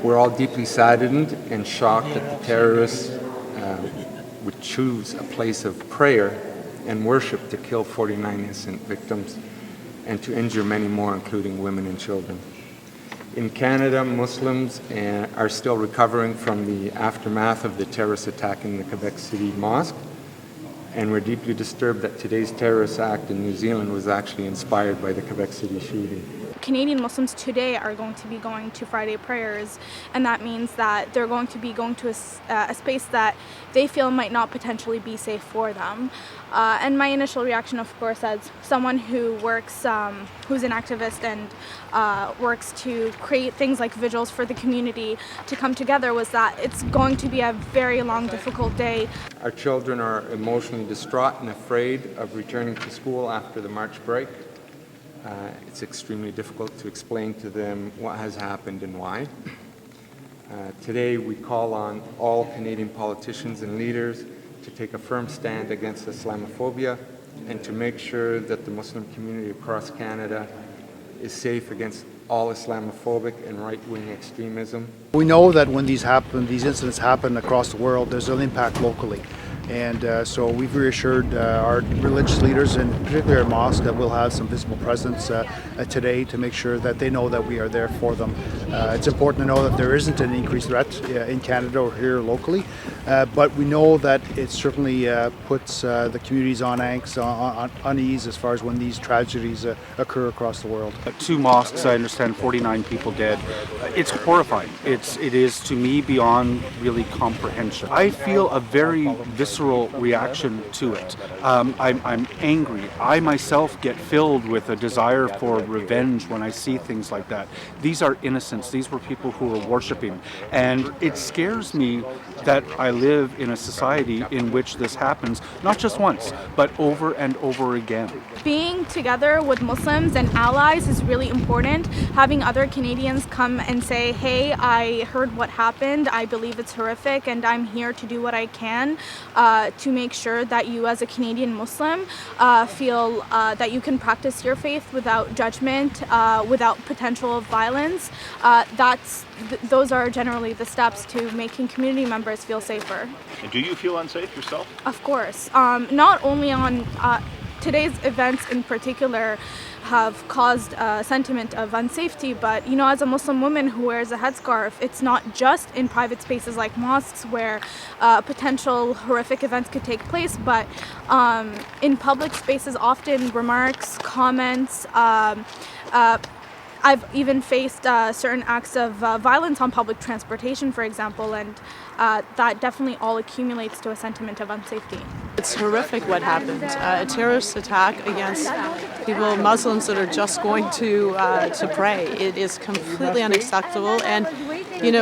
We're all deeply saddened and shocked that the terrorists would choose a place of prayer and worship to kill 49 innocent victims and to injure many more, including women and children. In Canada, Muslims are still recovering from the aftermath of the terrorist attack in the Quebec City Mosque, and we're deeply disturbed that today's terrorist act in New Zealand was actually inspired by the Quebec City shooting. Canadian Muslims today are going to be going to Friday prayers, and that means that they're going to be going to a space that they feel might not potentially be safe for them. And my initial reaction, of course, as someone who works, who's an activist and works to create things like vigils for the community to come together, was that it's going to be a very long, difficult day. Our children are emotionally distraught and afraid of returning to school after the March break. It's extremely difficult to explain to them what has happened and why. Today we call on all Canadian politicians and leaders to take a firm stand against Islamophobia and to make sure that the Muslim community across Canada is safe against all Islamophobic and right-wing extremism. We know that when these incidents happen across the world, there's an impact locally. And so we've reassured our religious leaders, and particularly our mosque, that we'll have some visible presence today to make sure that they know that we are there for them. It's important to know that there isn't an increased threat in Canada or here locally, but we know that it certainly puts the communities on angst, on unease as far as when these tragedies occur across the world. 2 mosques, I understand 49 people dead. It's horrifying. It is to me beyond really comprehension. I feel a very visceral reaction to it. I'm angry. I myself get filled with a desire for revenge when I see things like that. These are innocents. These were people who were worshiping. And it scares me that I live in a society in which this happens, not just once, but over and over again. Being together with Muslims and allies is really important. Having other Canadians come and say, hey, I heard what happened, I believe it's horrific, and I'm here to do what I can to make sure that you as a Canadian Muslim feel that you can practice your faith without judgment, without potential of violence. Those are generally the steps to making community members feel safer. And do you feel unsafe yourself? Of course. Not only on today's events in particular have caused a sentiment of unsafety, but as a Muslim woman who wears a headscarf, it's not just in private spaces like mosques where potential horrific events could take place, but in public spaces, often remarks, comments. I've even faced certain acts of violence on public transportation, for example, and that definitely all accumulates to a sentiment of unsafety. It's horrific what happened. A terrorist attack against people, Muslims that are just going to pray. It is completely unacceptable, and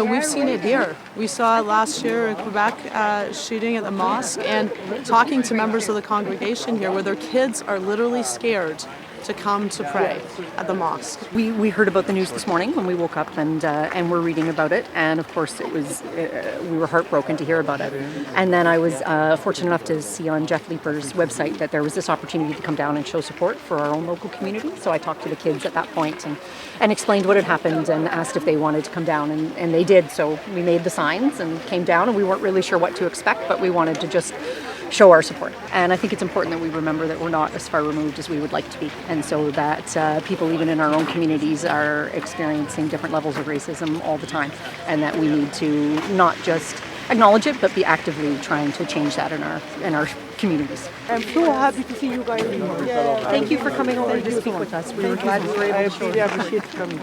we've seen it here. We saw last year in Quebec shooting at the mosque, and talking to members of the congregation here where their kids are literally scared to come to pray at the mosque. We heard about the news this morning when we woke up, and we're reading about it, and of course it was we were heartbroken to hear about it. And then I was fortunate enough to see on Jeff Leiper's website that there was this opportunity to come down and show support for our own local community. So I talked to the kids at that point and explained what had happened and asked if they wanted to come down, and they did. So we made the signs and came down, and we weren't really sure what to expect, but we wanted to just show our support. And I think it's important that we remember that we're not as far removed as we would like to be, and so that people even in our own communities are experiencing different levels of racism all the time, and that we need to not just acknowledge it, but be actively trying to change that in our communities. I'm so happy to see you guys. Thank you for coming over to speak with us. We were glad we were able to show you. I really appreciate you coming.